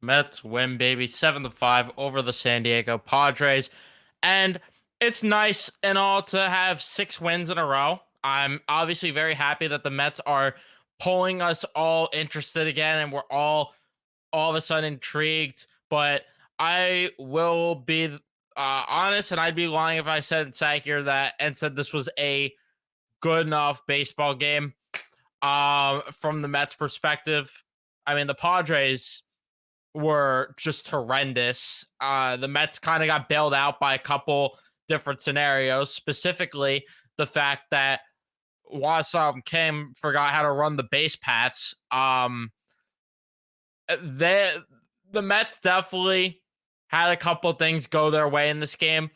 Mets win, baby, 7-5 over the San Diego Padres. And it's nice and all to have 6 wins in a row. I'm obviously very happy that the Mets are pulling us all interested again and we're all of a sudden intrigued. But I will be honest, and I'd be lying if I sat here that and said this was a good enough baseball game. From the Mets perspective, I mean the Padres were just horrendous. The Mets kind of got bailed out by a couple different scenarios, specifically the fact that Wasam Kim forgot how to run the base paths. They, the Mets definitely had a couple things go their way in this game.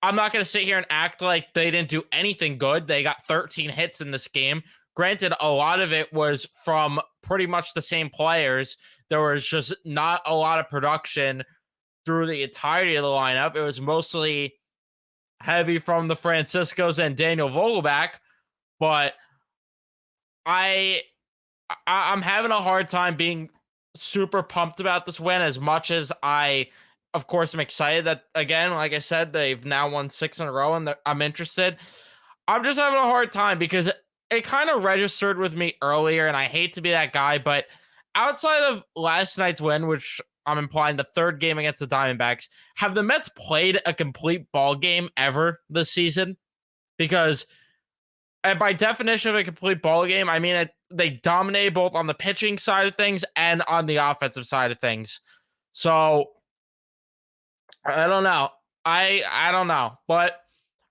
I'm not going to sit here and act like they didn't do anything good. They got 13 hits in this game. Granted, a lot of it was from pretty much the same players. There was just not a lot of production through the entirety of the lineup. It was mostly heavy from the Franciscos and Daniel Vogelback, but I I'm having a hard time being super pumped about this win as much as I, of course, am excited that, again, like I said, they've now won 6 in a row and I'm interested. I'm just having a hard time because it kind of registered with me earlier, and I hate to be that guy, but outside of last night's win, which I'm implying the third game against the Diamondbacks, have the Mets played a complete ball game ever this season? Because and by definition of a complete ball game, I mean they dominated both on the pitching side of things and on the offensive side of things. So I don't know. I don't know. But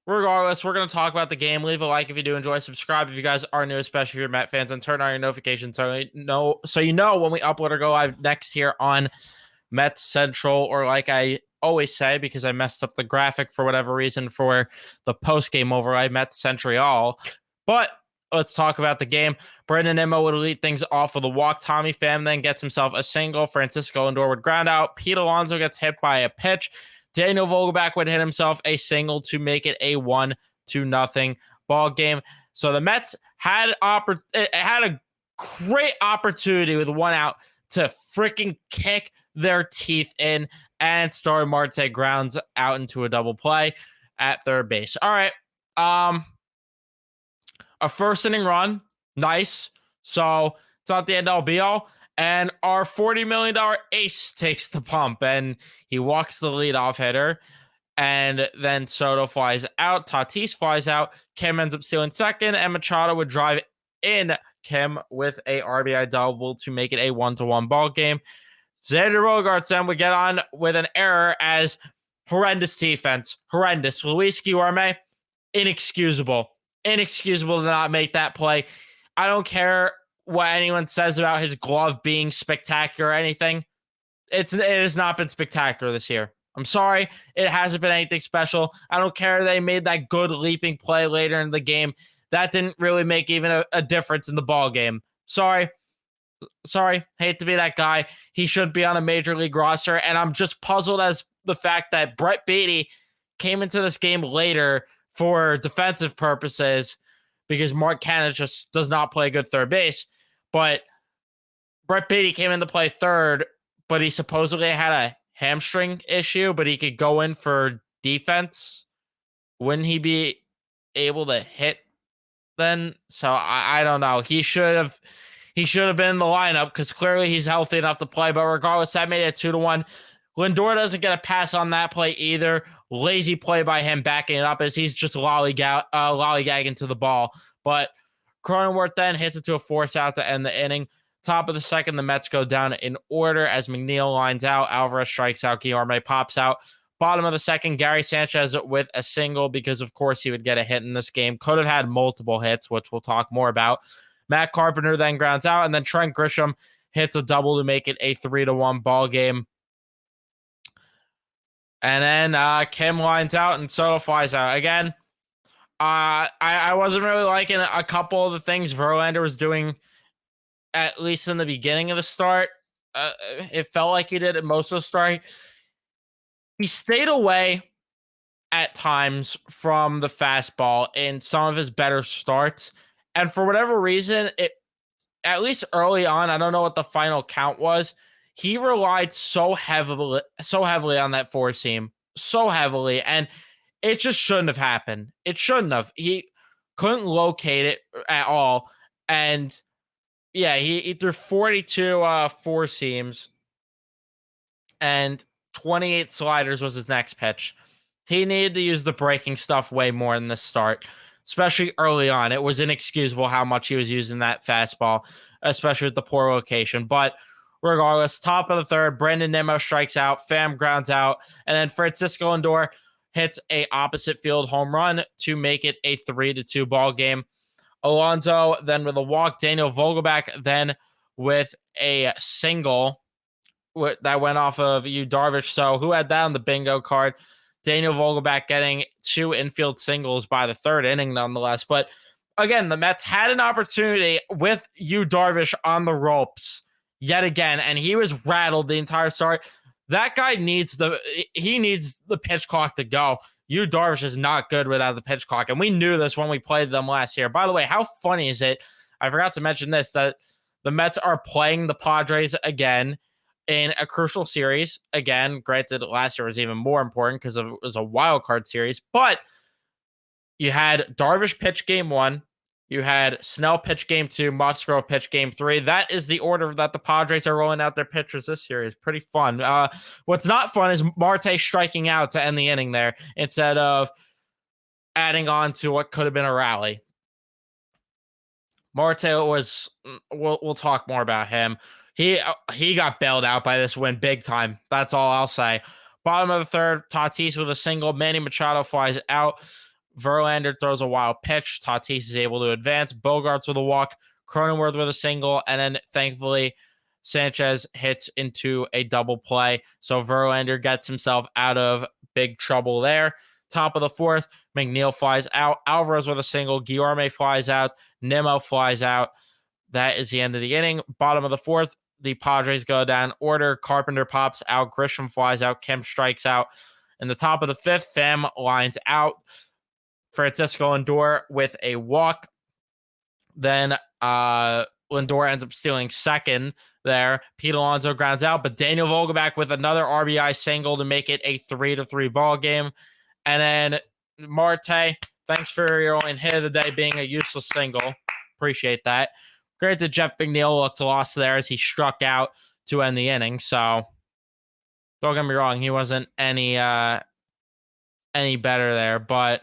regardless, we're going to talk about the game. Leave a like if you do enjoy. Subscribe if you guys are new, especially if you're Met fans, and turn on your notifications so you know when we upload or go live next here on Mets Central, or like I always say, because I messed up the graphic for whatever reason for the post-game overlay, Mets Central. But let's talk about the game. Brandon Nimmo would lead things off with a walk. Tommy Pham then gets himself a single. Francisco Lindor would ground out. Pete Alonso gets hit by a pitch. Daniel Vogelback would hit himself a single to make it a 1-0 ball game. So the Mets had a great opportunity with one out to freaking kick their teeth in, and Starling Marte grounds out into a double play at third base. All right. A first inning run. Nice. So it's not the end all be all. And our $40 million ace takes the pump and he walks the leadoff hitter. And then Soto flies out. Tatis flies out. Kim ends up stealing second. And Machado would drive in Kim with a RBI double to make it a 1-1 ball game. Xander Bogaerts then would get on with an error as horrendous defense. Horrendous. Luis Guillorme, inexcusable. Inexcusable to not make that play. I don't care what anyone says about his glove being spectacular or anything. It has not been spectacular this year. I'm sorry. It hasn't been anything special. I don't care they made that good leaping play later in the game. That didn't really make even a difference in the ball game. Sorry. Hate to be that guy. He shouldn't be on a major league roster. And I'm just puzzled as the fact that Brett Beatty came into this game later for defensive purposes because Mark Cannon just does not play good third base. But Brett Beatty came in to play third, but he supposedly had a hamstring issue, but he could go in for defense. Wouldn't he be able to hit then? So I don't know. He should have been in the lineup because clearly he's healthy enough to play. But regardless, that made it 2-1. Lindor doesn't get a pass on that play either. Lazy play by him backing it up as he's just lollygagging to the ball. But Cronenworth then hits it to a force out to end the inning. Top of the second, the Mets go down in order as McNeil lines out. Alvarez strikes out. Guillorme pops out. Bottom of the second, Gary Sanchez with a single because, of course, he would get a hit in this game. Could have had multiple hits, which we'll talk more about. Matt Carpenter then grounds out, and then Trent Grisham hits a double to make it a 3-1 ball game. And then Kim lines out and Soto flies out. Again, I wasn't really liking a couple of the things Verlander was doing, at least in the beginning of the start. It felt like he did it most of the start. He stayed away at times from the fastball in some of his better starts. And for whatever reason, at least early on, I don't know what the final count was, he relied so heavily on that four seam, so heavily, and it just shouldn't have happened. It shouldn't have. He couldn't locate it at all, and yeah, he threw 42 four seams and 28 sliders was his next pitch. He needed to use the breaking stuff way more in this start, especially early on. It was inexcusable how much he was using that fastball, especially with the poor location. But regardless, top of the third, Brandon Nimmo strikes out, Pham grounds out, and then Francisco Lindor hits a opposite field home run to make it a 3-2 ball game. Alonso then with a walk, Daniel Vogelbach then with a single that went off of Yu Darvish. So who had that on the bingo card? Daniel Vogelbach getting 2 infield singles by the third inning, nonetheless. But again, the Mets had an opportunity with Yu Darvish on the ropes yet again, and he was rattled the entire start. That guy needs the pitch clock to go. Yu Darvish is not good without the pitch clock, and we knew this when we played them last year. By the way, how funny is it? I forgot to mention this, that the Mets are playing the Padres again in a crucial series. Again, granted, last year was even more important because it was a wild card series, but you had Darvish pitch game 1, you had Snell pitch game 2, Musgrove pitch game 3. That is the order that the Padres are rolling out their pitchers this series. Pretty fun. What's not fun is Marte striking out to end the inning there instead of adding on to what could have been a rally. Marte was, we'll talk more about him. He got bailed out by this win big time. That's all I'll say. Bottom of the third, Tatis with a single. Manny Machado flies out. Verlander throws a wild pitch. Tatis is able to advance. Bogarts with a walk. Cronenworth with a single. And then, thankfully, Sanchez hits into a double play. So Verlander gets himself out of big trouble there. Top of the fourth, McNeil flies out. Alvarez with a single. Guillorme flies out. Nimmo flies out. That is the end of the inning. Bottom of the fourth, the Padres go down order. Carpenter pops out. Grisham flies out. Kemp strikes out. In the top of the fifth, Pham lines out. Francisco Lindor with a walk. Then Lindor ends up stealing second there. Pete Alonso grounds out, but Daniel Vogelbach with another RBI single to make it a 3-3 ball game. And then Marte, thanks for your only hit of the day being a useless single. Appreciate that. Granted, Jeff McNeil looked lost there as he struck out to end the inning. So don't get me wrong, he wasn't any better there. But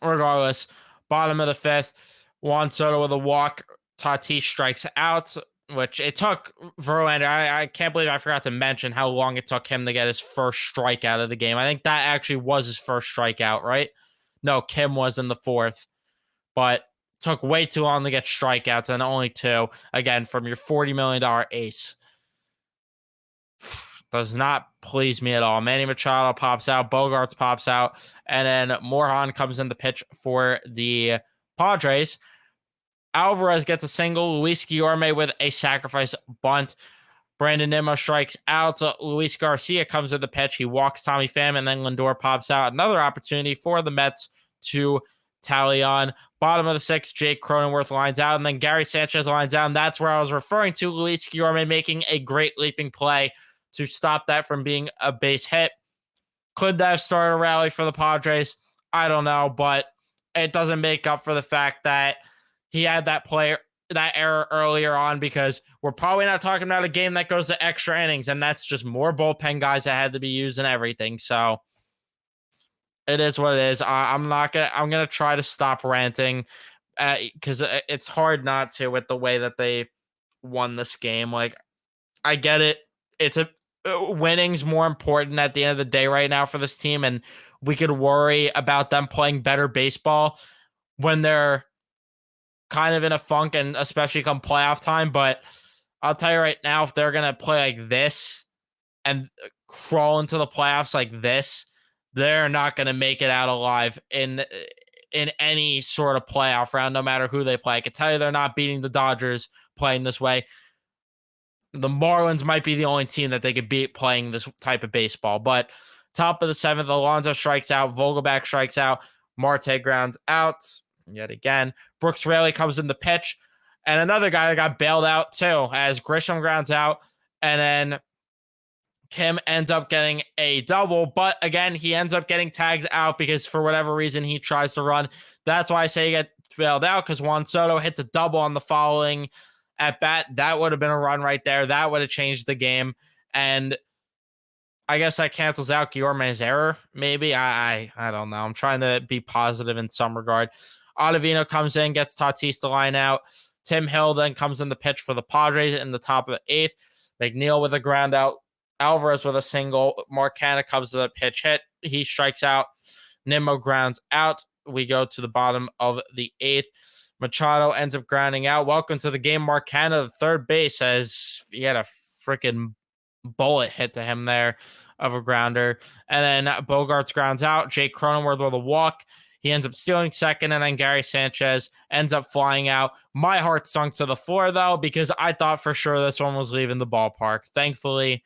regardless, bottom of the fifth, Juan Soto with a walk. Tatis strikes out, which it took Verlander. I can't believe I forgot to mention how long it took him to get his first strikeout of the game. I think that actually was his first strikeout, right? No, Kim was in the fourth. But took way too long to get strikeouts, and only 2, again, from your $40 million ace. Does not please me at all. Manny Machado pops out. Bogarts pops out. And then Morejon comes in the pitch for the Padres. Alvarez gets a single. Luis Guillorme with a sacrifice bunt. Brandon Nimmo strikes out. Luis Garcia comes in the pitch. He walks Tommy Pham, and then Lindor pops out. Another opportunity for the Mets to tally on. Bottom of the sixth, Jake Cronenworth lines out, and then Gary Sanchez lines out. And that's where I was referring to Luis Guillorme making a great leaping play to stop that from being a base hit. Could that have started a rally for the Padres? I don't know, but it doesn't make up for the fact that he had that error earlier on, because we're probably not talking about a game that goes to extra innings, and that's just more bullpen guys that had to be used and everything. So it is what it is. I'm gonna try to stop ranting because it's hard not to with the way that they won this game. Like, I get it. It's winning's more important at the end of the day right now for this team, and we could worry about them playing better baseball when they're kind of in a funk, and especially come playoff time. But I'll tell you right now, if they're gonna play like this and crawl into the playoffs like this, they're not going to make it out alive in any sort of playoff round, no matter who they play. I can tell you they're not beating the Dodgers playing this way. The Marlins might be the only team that they could beat playing this type of baseball. But top of the seventh, Alonso strikes out. Vogelbach strikes out. Marte grounds out yet again. Brooks Raley comes in the pitch. And another guy that got bailed out too, as Grisham grounds out. And then Kim ends up getting a double, but again, he ends up getting tagged out because for whatever reason he tries to run. That's why I say he gets bailed out, because Juan Soto hits a double on the following at bat. That would have been a run right there. That would have changed the game. And I guess that cancels out Guillorme's error. Maybe I don't know. I'm trying to be positive in some regard. Ottavino comes in, gets Tatis to line out. Tim Hill then comes in the pitch for the Padres in the top of the eighth. McNeil with a ground out. Alvarez with a single. Mark Canha comes to the pitch hit. He strikes out. Nimmo grounds out. We go to the bottom of the eighth. Machado ends up grounding out. Welcome to the game, Mark Canha, the third base, as he had a freaking bullet hit to him there of a grounder. And then Bogarts grounds out. Jake Cronenworth with a walk. He ends up stealing second, and then Gary Sanchez ends up flying out. My heart sunk to the floor, though, because I thought for sure this one was leaving the ballpark. Thankfully,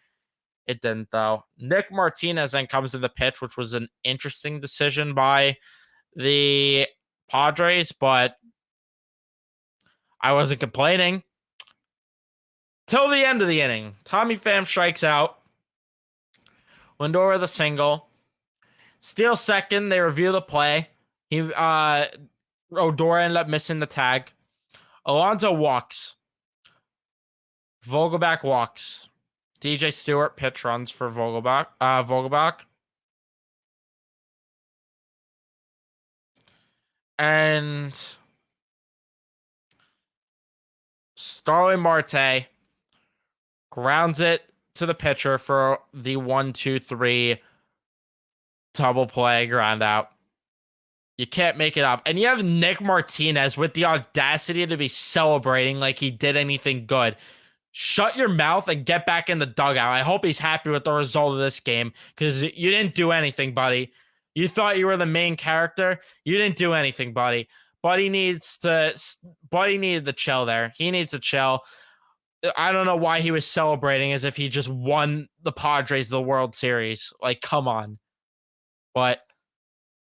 it didn't, though. Nick Martinez then comes to the pitch, which was an interesting decision by the Padres, but I wasn't complaining. Till the end of the inning, Tommy Pham strikes out. Lindor with a single. Steals second. They review the play. Odor ended up missing the tag. Alonso walks. Vogelbach walks. DJ Stewart pitch runs for Vogelbach. And Starling Marte grounds it to the pitcher for the 1-2-3 double play ground out. You can't make it up. And you have Nick Martinez with the audacity to be celebrating like he did anything good. Shut your mouth and get back in the dugout. I hope he's happy with the result of this game, because you didn't do anything, buddy. You thought you were the main character. You didn't do anything, buddy. Buddy needed to chill there. He needs to chill. I don't know why he was celebrating as if he just won the Padres the World Series. Like, come on. But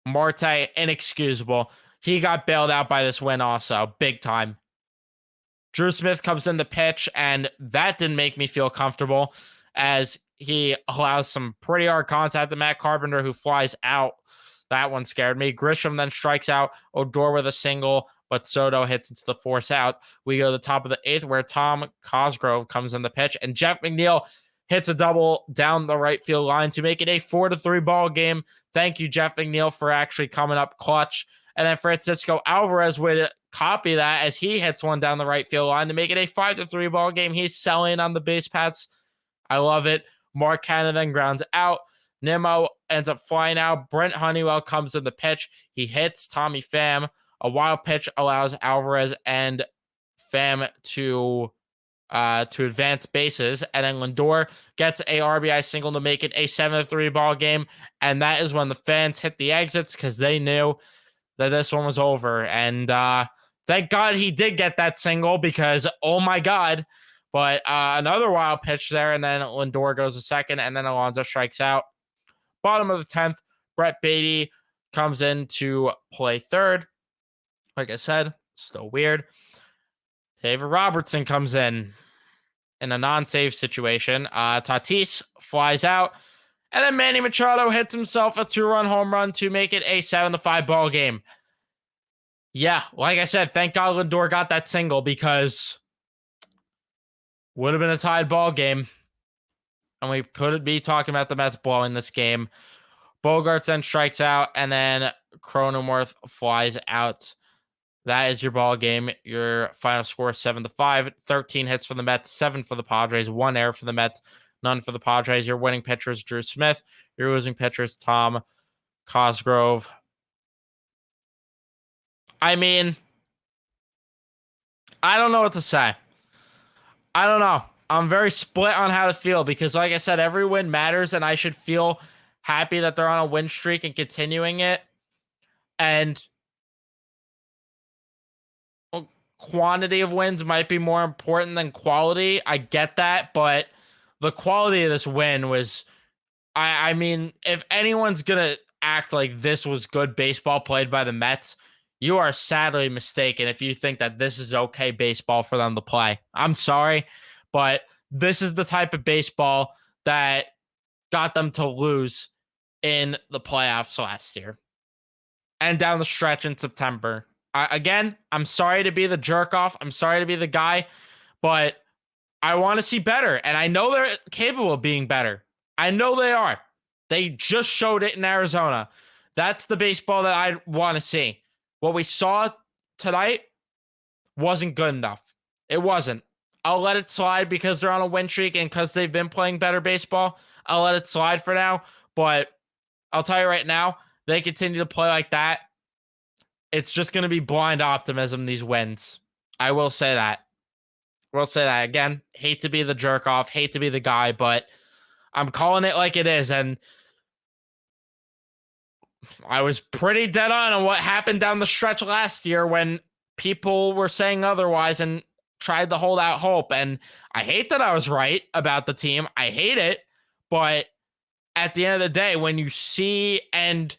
Marte, inexcusable. He got bailed out by this win also, big time. Drew Smith comes in the pitch, and that didn't make me feel comfortable as he allows some pretty hard contact to Matt Carpenter, who flies out. That one scared me. Grisham then strikes out. Odor with a single, but Soto hits into the force out. We go to the top of the eighth, where Tom Cosgrove comes in the pitch, and Jeff McNeil hits a double down the right field line to make it a 4-3 ball game. Thank you, Jeff McNeil, for actually coming up clutch. And then Francisco Alvarez would copy that as he hits one down the right field line to make it a 5-3 ball game. He's selling on the base paths. I love it. Mark Canha then grounds out. Nimmo ends up flying out. Brent Honeywell comes in the pitch. He hits Tommy Pham. A wild pitch allows Alvarez and Pham to advance bases. And then Lindor gets a RBI single to make it a 7-3 ball game. And that is when the fans hit the exits, because they knew that this one was over. And thank God he did get that single, because, oh my God. But another wild pitch there, and then Lindor goes to second, and then Alonso strikes out. Bottom of the 10th, Brett Beatty comes in to play third. Like I said, still weird. David Robertson comes in a non-save situation. Tatis flies out, and then Manny Machado hits himself a 2-run home run to make it a 7-5 ball game. Yeah, like I said, thank God Lindor got that single, because would have been a tied ball game, and we could be talking about the Mets blowing this game. Bogarts then strikes out, and then Cronenworth flies out. That is your ball game. Your final score, 7-5. 13 hits for the Mets, 7 for the Padres, 1 error for the Mets, none for the Padres. Your winning pitcher is Drew Smith. Your losing pitcher is Tom Cosgrove. I mean, I don't know what to say. I don't know. I'm very split on how to feel, because, like I said, every win matters, and I should feel happy that they're on a win streak and continuing it. And quantity of wins might be more important than quality. I get that, but the quality of this win was, I mean, if anyone's going to act like this was good baseball played by the Mets, you are sadly mistaken if you think that this is okay baseball for them to play. I'm sorry, but This is the type of baseball that got them to lose in the playoffs last year and down the stretch in September. Again, I'm sorry to be the jerk off. I'm sorry to be the guy, but I want to see better. And I know they're capable of being better. I know they are. They just showed it in Arizona. That's the baseball that I want to see. What we saw tonight wasn't good enough. It wasn't. I'll let it slide because they're on a win streak and because they've been playing better baseball. I'll let it slide for now. But I'll tell you right now, they continue to play like that. It's just going to be blind optimism, these wins. I will say that. We'll say that again. Hate to be the jerk off, hate to be the guy, but I'm calling it like it is. And I was pretty dead on what happened down the stretch last year when people were saying otherwise and tried to hold out hope. And I hate that I was right about the team. I hate it. But at the end of the day, when you see and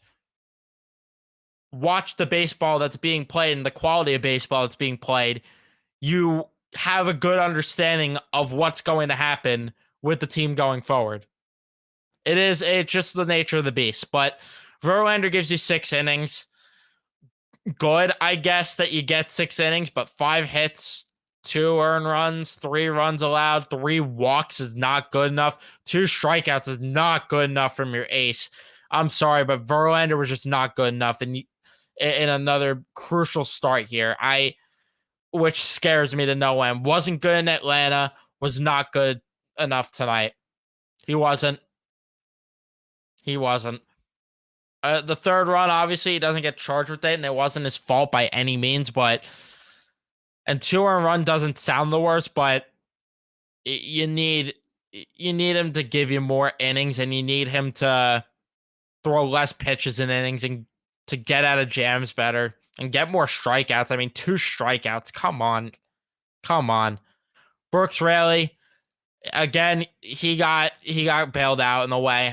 watch the baseball that's being played and the quality of baseball that's being played, you have a good understanding of what's going to happen with the team going forward. It's just the nature of the beast. But Verlander gives you 6 innings. Good, I guess, that you get 6 innings, but 5 hits, 2 earned runs, 3 runs allowed, 3 walks is not good enough. 2 strikeouts is not good enough from your ace. I'm sorry, but Verlander was just not good enough in another crucial start here. Which scares me to no end. Wasn't good in Atlanta, was not good enough tonight. He wasn't. The third run, obviously, he doesn't get charged with it, and it wasn't his fault by any means, and 2 earned run doesn't sound the worst, but you need him to give you more innings, and you need him to throw less pitches in innings and to get out of jams better and get more strikeouts. I mean, 2 strikeouts. Come on. Brooks Raley, again, he got bailed out in the way.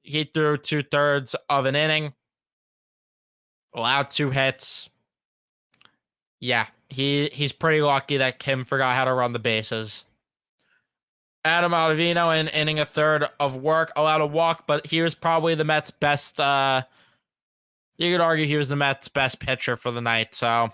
He threw 2/3 of an inning, allowed 2 hits. Yeah, he's pretty lucky that Kim forgot how to run the bases. Adam Ottavino in inning a third of work, allowed a walk, but he was probably the Mets' best. You could argue he was the Mets' best pitcher for the night. So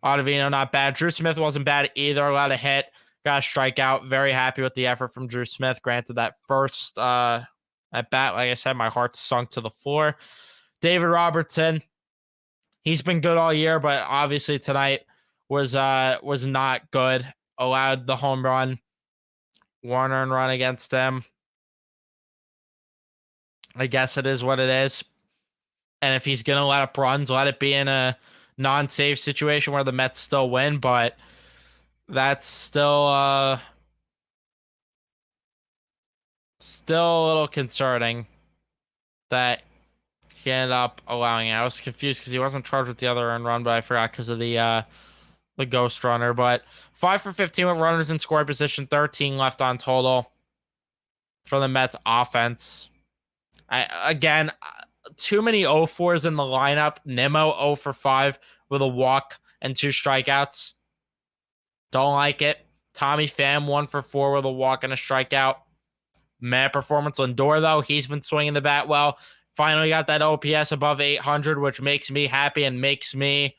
Ottavino, not bad. Drew Smith wasn't bad either. Allowed a hit, got a strikeout. Very happy with the effort from Drew Smith. Granted, that first at bat, like I said, my heart sunk to the floor. David Robertson, he's been good all year, but obviously tonight was not good. Allowed the home run, 1 earned run against him. I guess it is what it is. And if he's gonna let up runs, let it be in a non-save situation where the Mets still win. But that's still a little concerning that he ended up allowing it. I was confused because he wasn't charged with the other earned run, but I forgot because of the ghost runner. But 5 for 15 with runners in scoring position, 13 left on total for the Mets offense. Again, too many 0-4s in the lineup. Nimmo 0 for 5 with a walk and 2 strikeouts. Don't like it. Tommy Pham 1 for 4 with a walk and a strikeout. Mad performance. Lindor, though, he's been swinging the bat well. Finally got that OPS above 800, which makes me happy and makes me.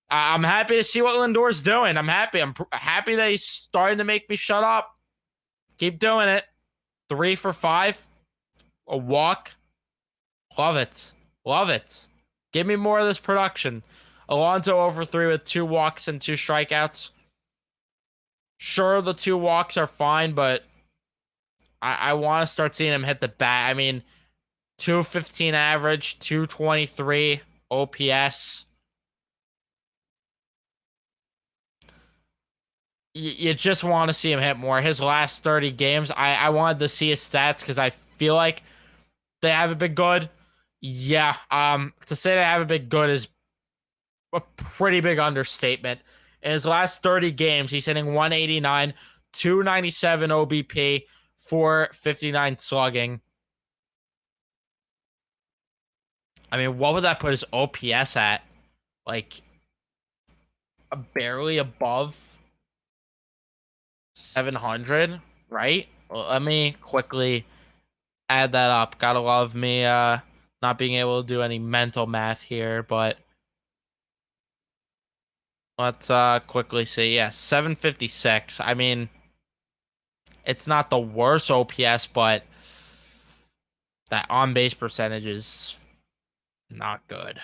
I'm happy to see what Lindor's doing. I'm happy. I'm happy that he's starting to make me shut up. Keep doing it. 3 for 5. A walk. Love it. Love it. Give me more of this production. Alonso over 3 with 2 walks and 2 strikeouts. Sure, the 2 walks are fine, but I want to start seeing him hit the bat. I mean, 215 average, 223 OPS. You just want to see him hit more. His last 30 games, I wanted to see his stats because I feel like they haven't been good. Yeah, to say they haven't been good is a pretty big understatement. In his last 30 games, he's hitting 189, 297 OBP, 459 slugging. I mean, what would that put his OPS at? Like, barely above 700, right? Well, let me quickly add that up. Gotta love me not being able to do any mental math here, but let's quickly see. Yes, 756. I mean, it's not the worst OPS, but that on base percentage is not good.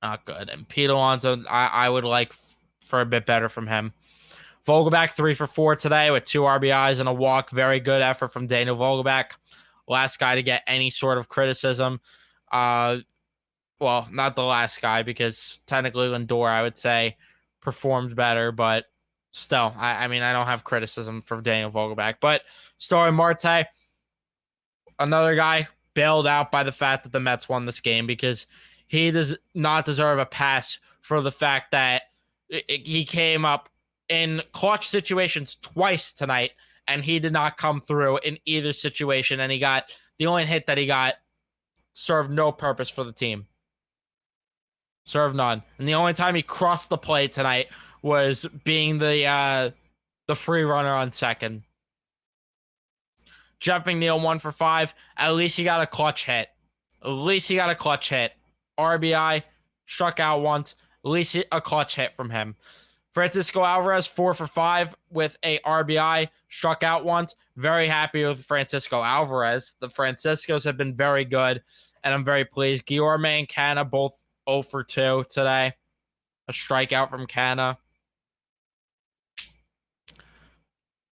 Not good. And Pete Alonso, I would like for a bit better from him. Vogelback 3 for 4 today with 2 RBIs and a walk. Very good effort from Daniel Vogelback. Last guy to get any sort of criticism. Well, not the last guy because technically Lindor, I would say, performed better, but still, I mean, I don't have criticism for Daniel Vogelback. But Starling Marte, another guy bailed out by the fact that the Mets won this game because he does not deserve a pass for the fact that he came up in clutch situations twice tonight and he did not come through in either situation. And he got the only hit that he got served no purpose for the team. Served none. And the only time he crossed the plate tonight was being the free runner on second. Jeff McNeil 1 for 5. At least he got a clutch hit. At least he got a clutch hit. RBI, struck out once. At least a clutch hit from him. Francisco Alvarez 4 for 5 with a RBI, struck out once. Very happy with Francisco Alvarez. The Franciscos have been very good, and I'm very pleased. Guillorme and Canna both 0 for 2 today. A strikeout from Canna.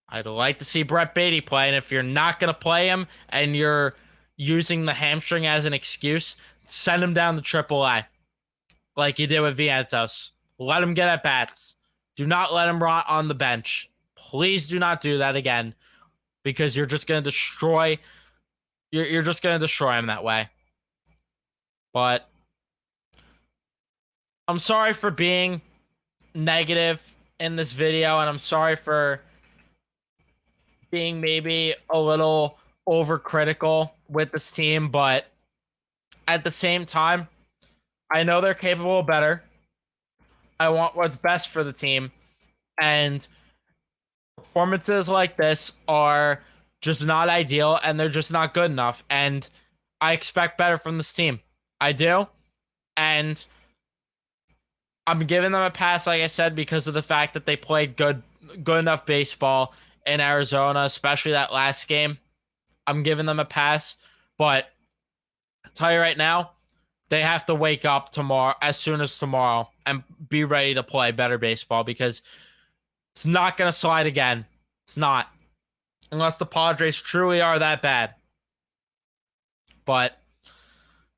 I'd like to see Brett Beatty play, and if you're not going to play him and you're using the hamstring as an excuse, send him down to AAA like you did with Vientos. Let him get at bats. Do not let him rot on the bench. Please do not do that again because you're just going to destroy you're just going to destroy him that way. But I'm sorry for being negative in this video, and I'm sorry for being maybe a little overcritical with this team, but at the same time, I know they're capable of better. I want what's best for the team, and performances like this are just not ideal, and they're just not good enough, and I expect better from this team. I do, and I'm giving them a pass, like I said, because of the fact that they played good enough baseball in Arizona, especially that last game. I'm giving them a pass, but I'll tell you right now, they have to wake up tomorrow, as soon as tomorrow, and be ready to play better baseball because it's not going to slide again. It's not. Unless the Padres truly are that bad. But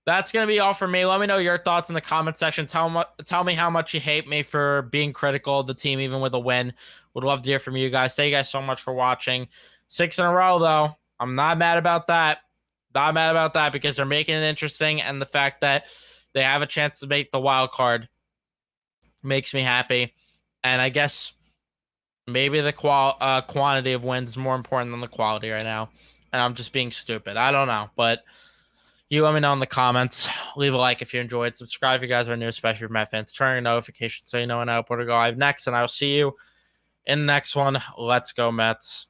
that's going to be all for me. Let me know your thoughts in the comment section. Tell me how much you hate me for being critical of the team, even with a win. Would love to hear from you guys. Thank you guys so much for watching. 6 in a row, though. I'm not mad about that. Not mad about that because they're making it interesting, and the fact that they have a chance to make the wild card makes me happy. And I guess maybe the quantity of wins is more important than the quality right now. And I'm just being stupid. I don't know, but you let me know in the comments. Leave a like if you enjoyed. Subscribe if you guys are new, especially for Met fans. Turn on notifications so you know when I upload or go live next. And I will see you in the next one. Let's go, Mets.